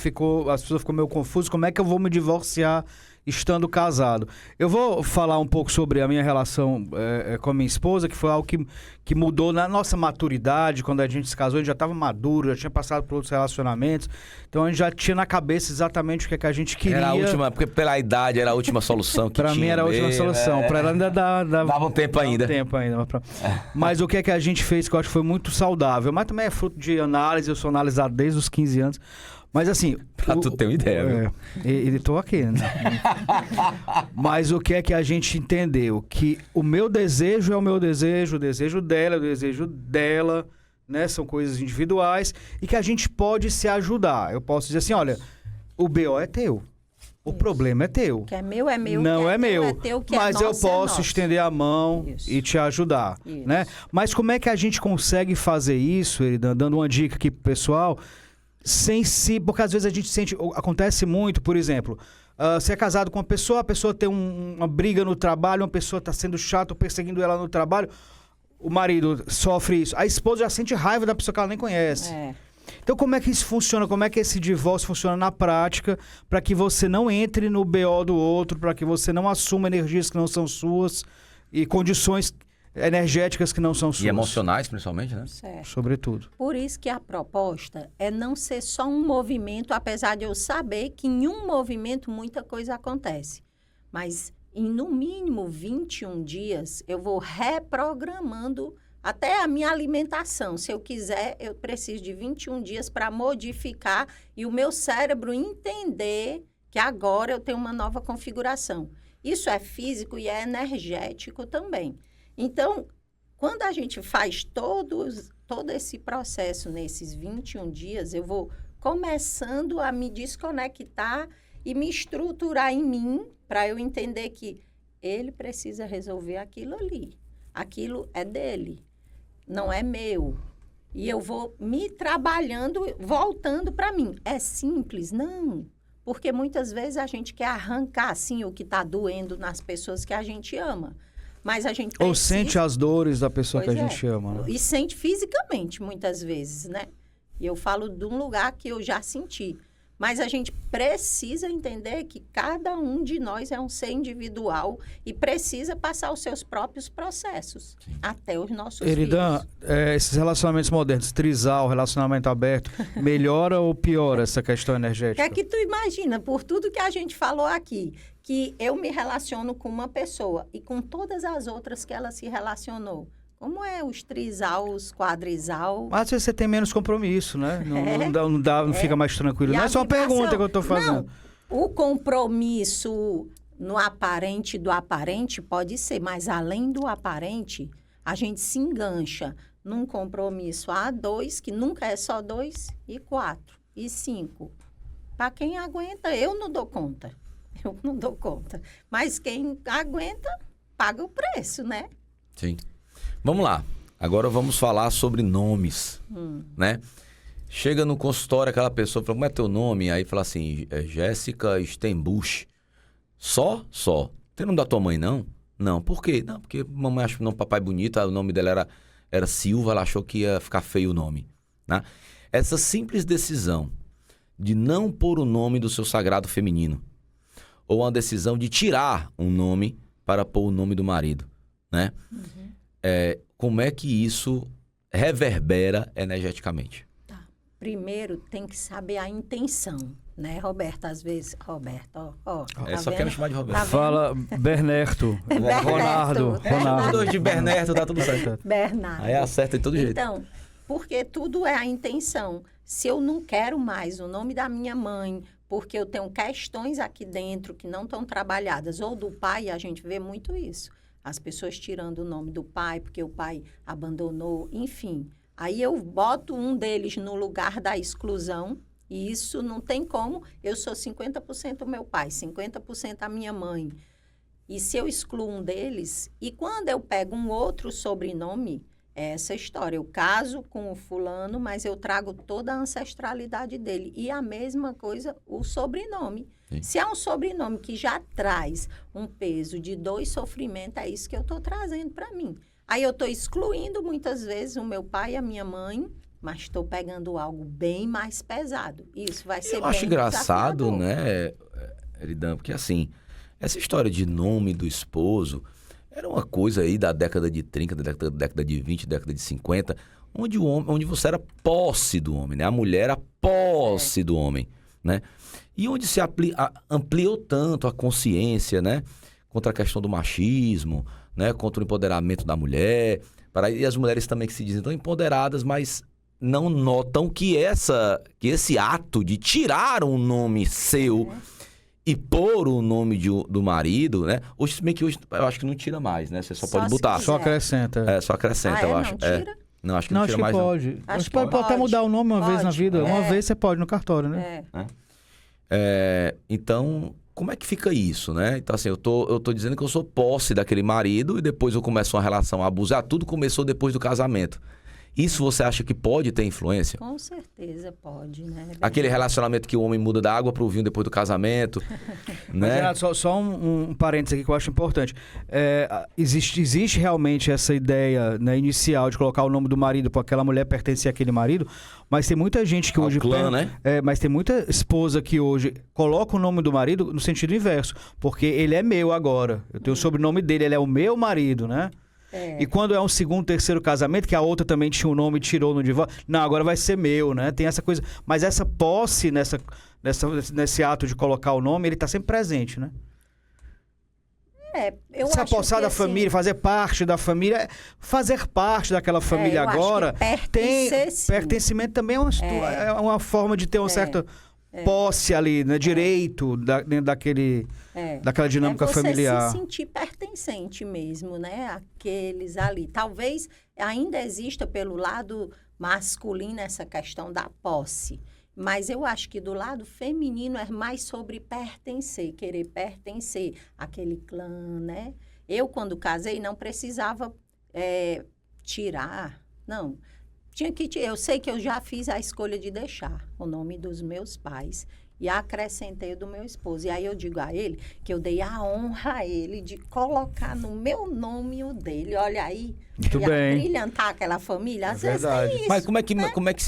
as pessoas ficam meio confusas. Como é que eu vou me divorciar estando casado. Eu vou falar um pouco sobre a minha relação com a minha esposa, que foi algo que mudou na nossa maturidade. Quando a gente se casou, a gente já estava maduro, já tinha passado por outros relacionamentos. Então a gente já tinha na cabeça exatamente o que, é que a gente queria.
Era a última, porque pela idade era a última solução que
Pra mim era a última solução. Pra ela ainda dava
um tempo ainda.
Mas o que é que a gente fez que eu acho que foi muito saudável, mas também é fruto de análise, eu sou analisado desde os 15 anos. Mas assim...
Pra tu ter uma ideia, viu?
Ele tô aqui, né? Mas o que é que a gente entendeu? Que o meu desejo é o meu desejo, o desejo dela é o desejo dela, né? São coisas individuais e que a gente pode se ajudar. Eu posso dizer assim, olha, o BO é teu. O problema é teu.
O que é meu é meu.
Não é meu.
É teu, que
mas
é
eu
nosso,
posso estender a mão e te ajudar, né? Mas como é que a gente consegue fazer isso, Eridan, dando uma dica aqui pro pessoal, sem se... Porque às vezes a gente sente... Acontece muito, por exemplo, você é casado com uma pessoa, a pessoa tem uma briga no trabalho, uma pessoa está sendo chata, perseguindo ela no trabalho, o marido sofre isso. A esposa já sente raiva da pessoa que ela nem conhece. Então como é que isso funciona? Como é que esse divórcio funciona na prática para que você não entre no BO do outro, para que você não assuma energias que não são suas e condições energéticas que não são suas?
E emocionais, principalmente, né?
Certo.
Sobretudo.
Por isso que a proposta é não ser só um movimento, apesar de eu saber que em um movimento muita coisa acontece. Mas em no mínimo 21 dias eu vou reprogramando até a minha alimentação. Se eu quiser, eu preciso de 21 dias para modificar e o meu cérebro entender que agora eu tenho uma nova configuração. Isso é físico e é energético também. Então, quando a gente faz todo esse processo nesses 21 dias, eu vou começando a me desconectar e me estruturar em mim para eu entender que ele precisa resolver aquilo ali. Aquilo é dele, não é meu. E eu vou me trabalhando, voltando para mim. É simples? Não. Porque muitas vezes a gente quer arrancar, assim, o que está doendo nas pessoas que a gente ama. Mas a gente precisa...
Ou sente as dores da pessoa
Pois
que a gente ama, né?
E sente fisicamente, muitas vezes, né? E eu falo de um lugar que eu já senti. Mas a gente precisa entender que cada um de nós é um ser individual e precisa passar os seus próprios processos, até os nossos
Eridan,
filhos.
Esses relacionamentos modernos, trisal, relacionamento aberto, melhora ou piora essa questão
O que
energética?
é que tu imagina, por tudo que a gente falou aqui, que eu me relaciono com uma pessoa e com todas as outras que ela se relacionou? Como é os trisal, os quadrisal?
Mas às vezes você tem menos compromisso, né? Não fica mais tranquilo.
E
Não
a
é só uma
vibração?
pergunta que eu estou fazendo.
Não, o compromisso no aparente do aparente pode ser, mas além do aparente, a gente se engancha num compromisso A2, que nunca é só 2, e 4, e 5. Para quem aguenta, eu não dou conta. Eu não dou conta. Mas quem aguenta, paga o preço, né?
Sim. Vamos lá. Agora vamos falar sobre nomes, né? Chega no consultório aquela pessoa, fala, como é teu nome? Aí fala assim, Jéssica Stenbusch. Só? Tem nome da tua mãe, não? Não. Por quê? Não, porque mamãe achou o nome papai bonito, o nome dela era Silva, ela achou que ia ficar feio o nome, né? Essa simples decisão de não pôr o nome do seu sagrado feminino, ou a decisão de tirar um nome para pôr o nome do marido, né? Como é que isso reverbera energeticamente?
Tá. Primeiro, tem que saber a intenção, né, Roberto? Às vezes... Roberto, ó.
Só quero chamar de Roberto.
Tá vendo?
Fala Bernerto, Ronaldo.
Dois de Bernerto, dá tudo certo.
Bernardo.
Aí acerta de todo jeito.
Então, porque tudo é a intenção. Se eu não quero mais o nome da minha mãe, porque eu tenho questões aqui dentro que não estão trabalhadas, ou do pai, a gente vê muito isso. As pessoas tirando o nome do pai, porque o pai abandonou, enfim. Aí eu boto um deles no lugar da exclusão, e isso não tem como. Eu sou 50% o meu pai, 50% a minha mãe. E se eu excluo um deles, e quando eu pego um outro sobrenome, é essa história. Eu caso com o fulano, mas eu trago toda a ancestralidade dele. E a mesma coisa, o sobrenome.
Sim.
Se é um sobrenome que já traz um peso de 2 sofrimentos, é isso que eu estou trazendo para mim. Aí eu estou excluindo muitas vezes o meu pai e a minha mãe, mas estou pegando algo bem mais pesado. Isso vai ser bem
Eu acho engraçado,
desafiador.
né, Eridan, porque assim, Essa história de nome do esposo era uma coisa aí da década de 30, da década de 20, década de 50, onde você era posse do homem, né? A mulher era posse do homem, né? E onde se ampliou tanto a consciência, né? Contra a questão do machismo, né? Contra o empoderamento da mulher. E as mulheres também que se dizem tão empoderadas, mas não notam que esse ato de tirar um nome seu e pôr o nome do marido, né? Hoje, se bem que hoje eu acho que não tira mais, né? Você só pode botar.
Só acrescenta.
Só acrescenta, eu acho.
Não tira?
Não, acho que não tira mais.
Pode.
Acho que
Pode até mudar o nome uma vez na vida. Uma
É.
vez você pode no cartório, né?
Então, como é que fica isso, né? Então, assim, eu tô dizendo que eu sou posse daquele marido e depois eu começo uma relação a abusar. Tudo começou depois do casamento. Isso você acha que pode ter influência?
Com certeza pode, né?
Aquele relacionamento que o homem muda da água pro vinho depois do casamento,
Mas,
né?
Renato, só um parênteses aqui que eu acho importante. Existe realmente essa ideia, né, inicial de colocar o nome do marido para aquela mulher pertencer àquele marido, mas tem muita gente que
Ao
hoje...
clã, né?
Mas tem muita esposa que hoje coloca o nome do marido no sentido inverso, porque ele é meu agora. Eu tenho o sobrenome dele, ele é o meu marido, né? E quando é um segundo, terceiro casamento, que a outra também tinha o nome e tirou no divórcio, não, agora vai ser meu, né? Tem essa coisa. Mas essa posse nesse ato de colocar o nome, ele tá sempre presente, né?
Eu
Se
acho
apossar
que,
da
assim,
família, fazer parte da família, fazer parte daquela família
eu acho
agora,
que pertencer, sim.
pertencimento também é uma forma de ter uma certa posse ali, né? Direito dentro daquela dinâmica familiar.
Se sentir pertencente mesmo, né? Aqueles ali. Talvez ainda exista pelo lado masculino essa questão da posse. Mas eu acho que do lado feminino é mais sobre pertencer, querer pertencer àquele clã, né? Eu, quando casei, não precisava tirar, não. Eu sei que eu já fiz a escolha de deixar o nome dos meus pais e acrescentei o do meu esposo. E aí eu digo a ele que eu dei a honra a ele de colocar no meu nome o dele. Olha aí,
Muito
e
bem.
brilhantar aquela família. Às vezes
verdade.
é isso.
Mas como é que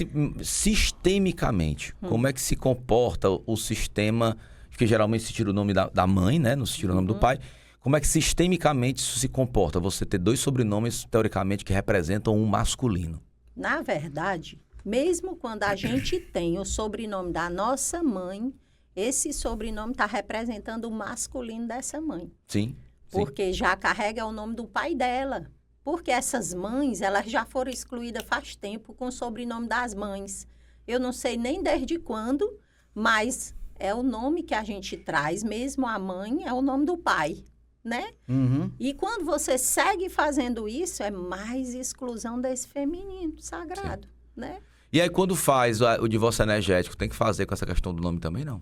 sistemicamente, como é que se comporta o sistema, porque geralmente se tira o nome da mãe, né? Não se tira o nome do pai. Como é que sistemicamente isso se comporta? Você ter dois sobrenomes, teoricamente, que representam um masculino.
Na verdade, mesmo quando a gente tem o sobrenome da nossa mãe, esse sobrenome está representando o masculino dessa mãe.
Sim.
Porque já carrega o nome do pai dela. Porque essas mães, elas já foram excluídas faz tempo com o sobrenome das mães. Eu não sei nem desde quando, mas é o nome que a gente traz, mesmo a mãe, é o nome do pai, né?
Uhum.
E quando você segue fazendo isso, é mais exclusão desse feminino sagrado, né?
E aí, quando faz o divórcio energético, tem que fazer com essa questão do nome também, não?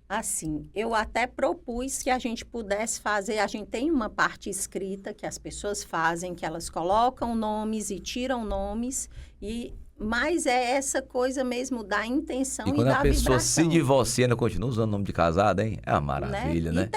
Assim, eu até propus que a gente pudesse fazer, a gente tem uma parte escrita que as pessoas fazem, que elas colocam nomes e tiram nomes, mas é essa coisa mesmo da intenção e da
quando a pessoa
vibração,
se divorcia, ainda continua usando o nome de casada, hein? É uma maravilha, né?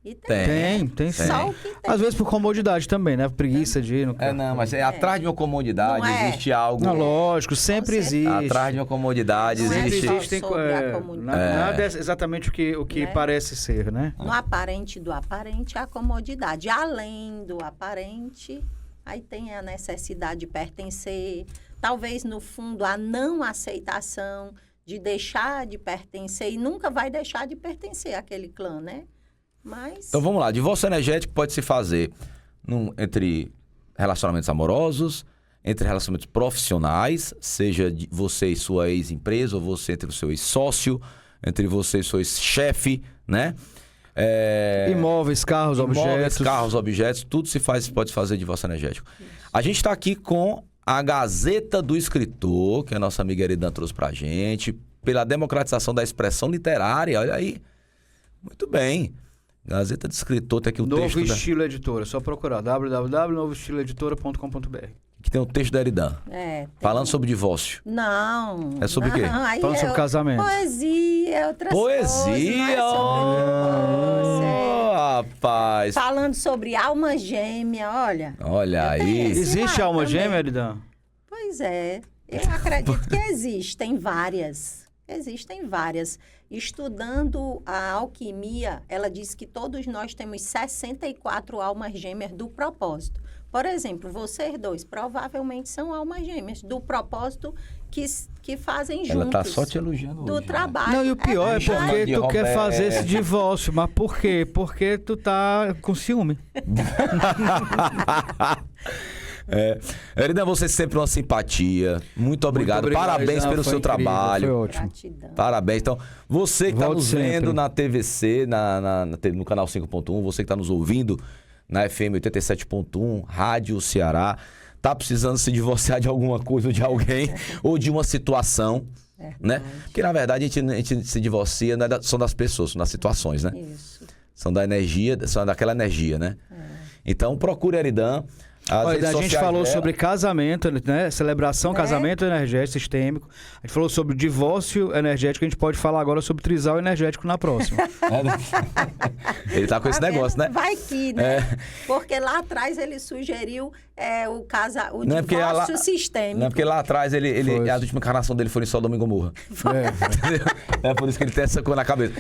E
Tem sim.
Só o que tem.
Às vezes por comodidade também, né? Preguiça de ir no
Não, mas atrás de uma comodidade
Não é.
existe algo.
Não, lógico, sempre
Com certeza.
existe.
Atrás de uma comodidade
Não é
existe.
só
Existem
sobre a comunidade.
nada é exatamente o que
Né?
parece ser, né?
No aparente do aparente, a comodidade. Além do aparente, aí tem a necessidade de pertencer. Talvez, no fundo, a não aceitação de deixar de pertencer. E nunca vai deixar de pertencer àquele clã, né? Mas...
Então vamos lá, divórcio energético pode se fazer entre relacionamentos amorosos, entre relacionamentos profissionais, seja de você e sua ex-empresa, ou você entre o seu ex-sócio, entre você e seu ex-chefe, né?
Imóveis, carros, objetos.
Tudo pode fazer divórcio energético. A gente está aqui com a Gazeta do Escritor, que a nossa amiga Eridan trouxe pra gente, pela democratização da expressão literária, olha aí. Muito bem. Gazeta do Escritor, tem aqui o
Novo
texto
Estilo Editora, só procurar www.novoestiloeditora.com.br.
que tem o texto da Eridan. Falando sobre divórcio.
Não.
É sobre o quê?
Aí
Falando sobre casamento.
Poesia, outras coisas.
Poesia!
Não é sobre divórcio,
Rapaz!
Falando sobre alma gêmea, olha.
Olha aí.
Existe alma
também.
gêmea, Eridan?
Pois é. Eu acredito que existe. Tem várias. Existem várias. Estudando a alquimia, ela diz que todos nós temos 64 almas gêmeas do propósito. Por exemplo, vocês dois provavelmente são almas gêmeas do propósito que fazem juntos.
Ela tá só te elogiando
do
hoje,
trabalho.
Não, e o pior é porque tu quer
Roberto.
fazer esse divórcio. Mas por quê? Porque tu tá com ciúme.
Eridan, você sempre uma simpatia. Muito obrigado. Parabéns pelo seu trabalho.
Foi ótimo.
Gratidão.
Parabéns. Então, você que está
Volte
nos vendo
sempre.
na TVC, no canal 5.1, você que está nos ouvindo na FM 87.1, Rádio Ceará, tá precisando se divorciar de alguma coisa ou de alguém, ou de uma situação, né? Porque, na verdade, a gente se divorcia, não é são das pessoas, são das situações, né?
Isso.
São da energia, são daquela energia, né? Então, procure a Eridan. As
Olha,
redes
a gente
sociais
falou
dela.
sobre casamento, né? Celebração, casamento energético, sistêmico. A gente falou sobre divórcio energético. A gente pode falar agora sobre trisal energético na próxima.
Ele tá com esse
Tá vendo?
negócio, né?
Vai que, né? Porque lá atrás ele sugeriu o
Não é porque
divórcio sistêmico.
Não é porque lá atrás
Foi.
a última encarnação dele foi em Sodoma e Gomorra. Entendeu? É por isso que ele tem essa coisa na cabeça.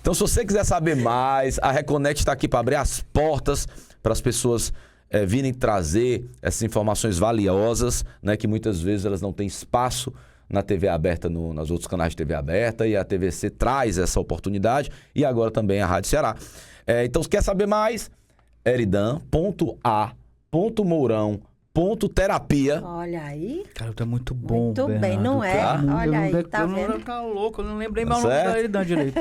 Então, se você quiser saber mais, a Reconnect está aqui para abrir as portas para as pessoas virem trazer essas informações valiosas, né, que muitas vezes elas não têm espaço na TV aberta, nos outros canais de TV aberta, e a TVC traz essa oportunidade, e agora também a Rádio Ceará. Então, se quer saber mais, eridan.a.mourão.terapia.
Olha aí.
Cara, tá muito bom,
Muito bem,
Bernardo.
não é?
Tá?
Olha aí, tá
eu
vendo?
não tá louco, eu não lembrei
Tá
mais o nome
certo?
da Eridan direito.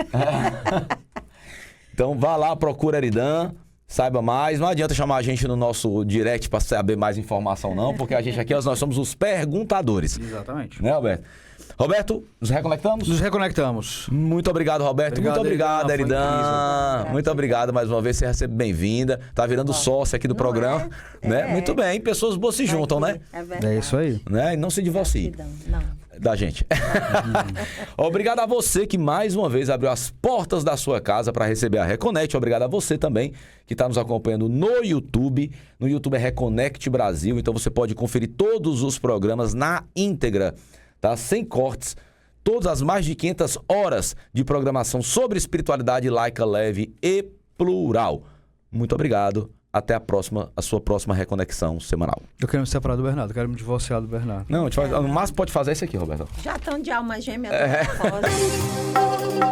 Então, vá lá, procura Eridan, saiba mais. Não adianta chamar a gente no nosso direct para saber mais informação, não, porque a gente aqui, nós somos os perguntadores.
Exatamente.
Né, Roberto? Roberto, nos reconectamos?
Nos reconectamos.
Muito obrigado, Roberto.
Obrigado,
Muito obrigado,
Eridan. Foi
Eridan.
incrível.
Muito obrigado mais uma vez. Seja sempre bem-vinda. Tá virando sócia aqui do
Não
programa.
é?
Né?
É.
Muito bem. Pessoas boas se juntam, né?
É verdade.
É isso aí.
Né? E não se divorcie
Gratidão. Não.
da gente. Obrigado a você que mais uma vez abriu as portas da sua casa para receber a Reconnect. Obrigado a você também que está nos acompanhando no YouTube. No YouTube é Reconnect Brasil. Então você pode conferir todos os programas na íntegra, tá? Sem cortes. Todas as mais de 500 horas de programação sobre espiritualidade laica, leve e plural. Muito obrigado. Até a sua próxima reconexão semanal.
Eu quero me separar do Bernardo, eu quero me divorciar do Bernardo.
Não, a gente faz, no máximo pode fazer isso aqui, Roberto.
Já estão de alma gêmea do propósito.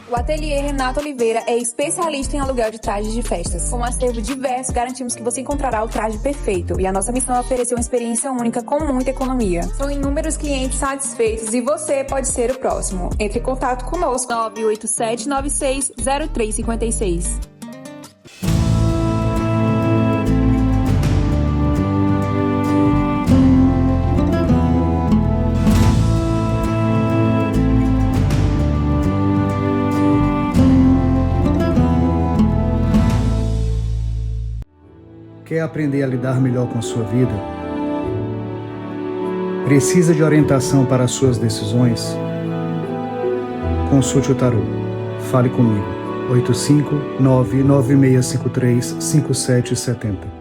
O Ateliê Renato Oliveira é especialista em aluguel de trajes de festas. Com um acervo diverso, garantimos que você encontrará o traje perfeito. E a nossa missão é oferecer uma experiência única com muita economia. São inúmeros clientes satisfeitos e você pode ser o próximo. Entre em contato conosco. 987960356.
Quer aprender a lidar melhor com a sua vida? Precisa de orientação para as suas decisões? Consulte o tarô. Fale comigo. 859-9653-5770.